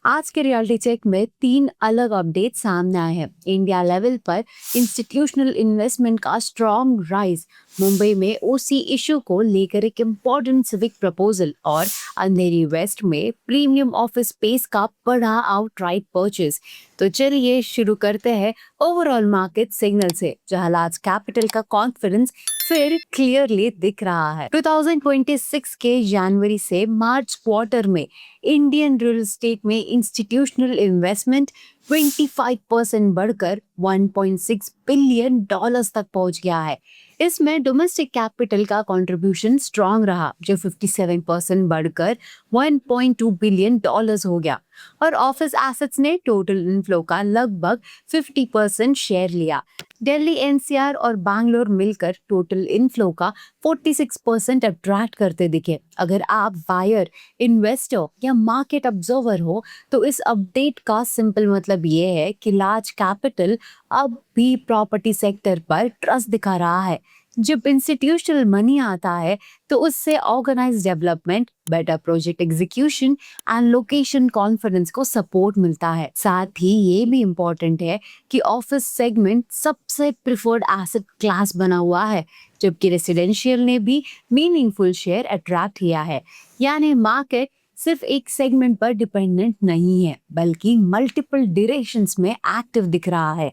आज के reality check में 3 अलग अपडेट सामने आए हैं। इंडिया लेवल पर इंस्टीट्यूशनल इन्वेस्टमेंट का स्ट्रॉन्ग राइज, मुंबई में ओसी इशू को लेकर एक इम्पोर्टेंट सिविक प्रपोजल और अंधेरी वेस्ट में प्रीमियम ऑफिस स्पेस का बड़ा आउटराइट परचेज। तो चलिए शुरू करते हैं ओवरऑल मार्केट सिग्नल से, जहां लार्ज कैपिटल का कॉन्फिडेंस फिर क्लियरली दिख रहा है। 2026 के जनवरी से मार्च क्वार्टर में इंडियन रियल एस्टेट में इंस्टीट्यूशनल इन्वेस्टमेंट 25% बढ़कर 1.6 बिलियन डॉलर्स तक पहुंच गया है। इसमें डोमेस्टिक कैपिटल का कंट्रीब्यूशन स्ट्रांग रहा, जो 57% बढ़कर 1.2 बिलियन डॉलर्स हो गया, और ऑफिस एसेट्स ने टोटल इनफ्लो का लगभग 50% शेयर लिया। दिल्ली एनसीआर और बैंगलोर मिलकर टोटल इनफ्लो का 46% अट्रैक्ट करते दिखे। अगर आप बायर, इन्वेस्टर या मार्केट ऑब्जर्वर हो तो इस अपडेट का सिंपल मतलब ये है कि लार्ज कैपिटल अब भी प्रॉपर्टी सेक्टर पर ट्रस्ट दिखा रहा है। जब इंस्टीट्यूशनल मनी आता है तो उससे organise development, better project execution and location confidence को सपोर्ट मिलता है। साथ ही ये भी इम्पोर्टेंट है कि ऑफिस सेगमेंट सबसे प्रिफर्ड एसेट क्लास बना हुआ है, जबकि रेसिडेंशियल ने भी मीनिंगफुल शेयर अट्रैक्ट किया है। यानी मार्केट सिर्फ एक सेगमेंट पर डिपेंडेंट नहीं है, बल्कि मल्टीपल डायरेक्शंस में एक्टिव दिख रहा है।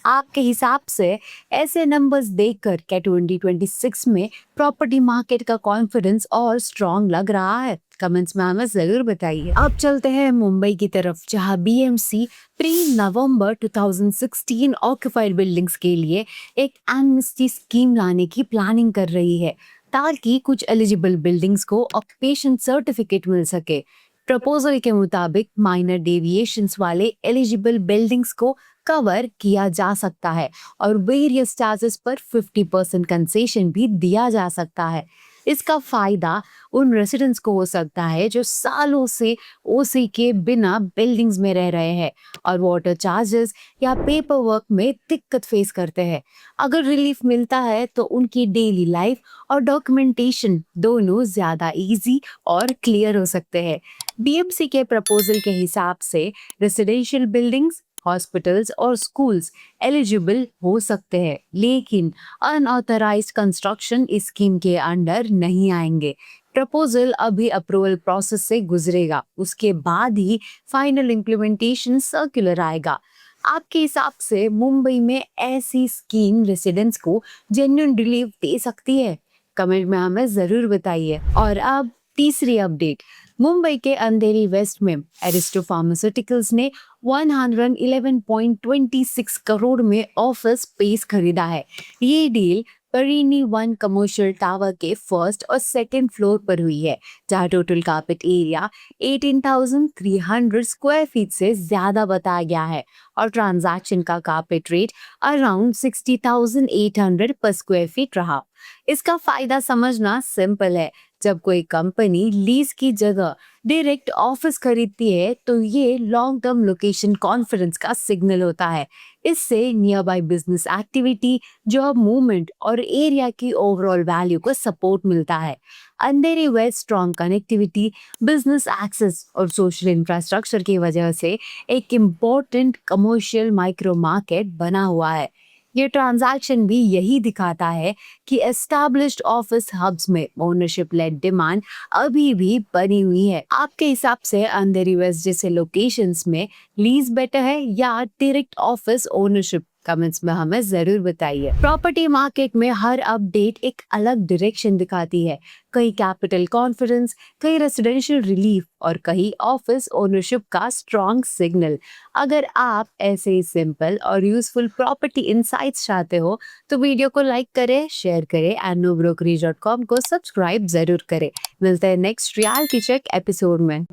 आपके हिसाब से ऐसे नंबर्स देखकर क्या 2026 में प्रॉपर्टी मार्केट का कॉन्फिडेंस और स्ट्रॉन्ग लग रहा है? कमेंट्स में हमें जरूर बताइए। अब चलते हैं मुंबई की तरफ, जहां बीएमसी प्री नवंबर 2016 ऑक्यूपाइड बिल्डिंग्स के लिए एक एमनेस्टी स्कीम लाने की प्लानिंग कर रही है, ताकि कुछ एलिजिबल बिल्डिंग्स को ऑक्यूपेशन सर्टिफिकेट मिल सके। प्रपोजल के मुताबिक माइनर डेविएशंस वाले एलिजिबल बिल्डिंग्स को कवर किया जा सकता है और वेरियस चार्जेस पर 50% कंसेशन भी दिया जा सकता है। इसका फायदा उन रेसिडेंट्स को हो सकता है जो सालों से ओसी के बिना बिल्डिंग्स में रह रहे हैं और वाटर चार्जेस या पेपर वर्क में दिक्कत फेस करते हैं। अगर रिलीफ मिलता है तो उनकी डेली लाइफ और डॉक्यूमेंटेशन दोनों ज्यादा इजी और क्लियर हो सकते हैं। बीएमसी के प्रपोजल के हिसाब से रेसिडेंशियल बिल्डिंग्स, हॉस्पिटल्स और स्कूल्स एलिजिबल हो सकते हैं, लेकिन अनऑथराइज्ड कंस्ट्रक्शन इस स्कीम के अंडर नहीं आएंगे। प्रपोजल अभी अप्रूवल प्रोसेस से गुजरेगा, उसके बाद ही फाइनल इम्प्लीमेंटेशन सर्कुलर आएगा। आपके हिसाब से मुंबई में ऐसी स्कीम रेसिडेंट्स को जेन्युइन रिलीफ दे सकती है? कमेंट में हमें जरूर बताइए। और अब तीसरी अपडेट, मुंबई के अंधेरी वेस्ट में एरिस्टो फार्मास्यूटिकल्स ने 111.26 करोड़ में ऑफिस स्पेस खरीदा है। ये डील परीनी वन कमर्शियल टावर के फर्स्ट और सेकंड फ्लोर पर हुई है, जहां total carpet area 18,300 square feet से ज्यादा बताया गया है और ट्रांजैक्शन का कार्पेट रेट अराउंड 60,800 पर स्क्वायर फीट रहा। इसका फायदा समझना सिंपल है। जब कोई कंपनी लीज की जगह डायरेक्ट ऑफिस खरीदती है तो ये लॉन्ग टर्म लोकेशन कॉन्फिडेंस का सिग्नल होता है। इससे nearby business activity, job movement और एरिया की ओवरऑल वैल्यू को सपोर्ट मिलता है। Andheri west strong connectivity, business access और सोशल इंफ्रास्ट्रक्चर की वजह से एक इम्पोर्टेंट कमर्शियल माइक्रो मार्केट बना हुआ है। ये ट्रांजैक्शन भी यही दिखाता है कि एस्टैब्लिश्ड ऑफिस हब्स में ओनरशिप लेड डिमांड अभी भी बनी हुई है। आपके हिसाब से अंधेरी वेस्ट जैसे लोकेशंस में लीज बेटर है या डायरेक्ट ऑफिस ओनरशिप? कमेंट्स में हमें जरूर बताइए। प्रॉपर्टी मार्केट में हर अपडेट एक अलग डायरेक्शन दिखाती है, कहीं कैपिटल कॉन्फिडेंस, कहीं रेसिडेंशियल रिलीफ और कहीं ऑफिस ओनरशिप का स्ट्रॉन्ग सिग्नल। अगर आप ऐसे ही सिंपल और यूजफुल प्रॉपर्टी इनसाइट्स चाहते हो तो वीडियो को लाइक करें, शेयर करें एंड nobrokerage.com को सब्सक्राइब जरूर करें। मिलते हैं नेक्स्ट रियलिटी चेक एपिसोड में।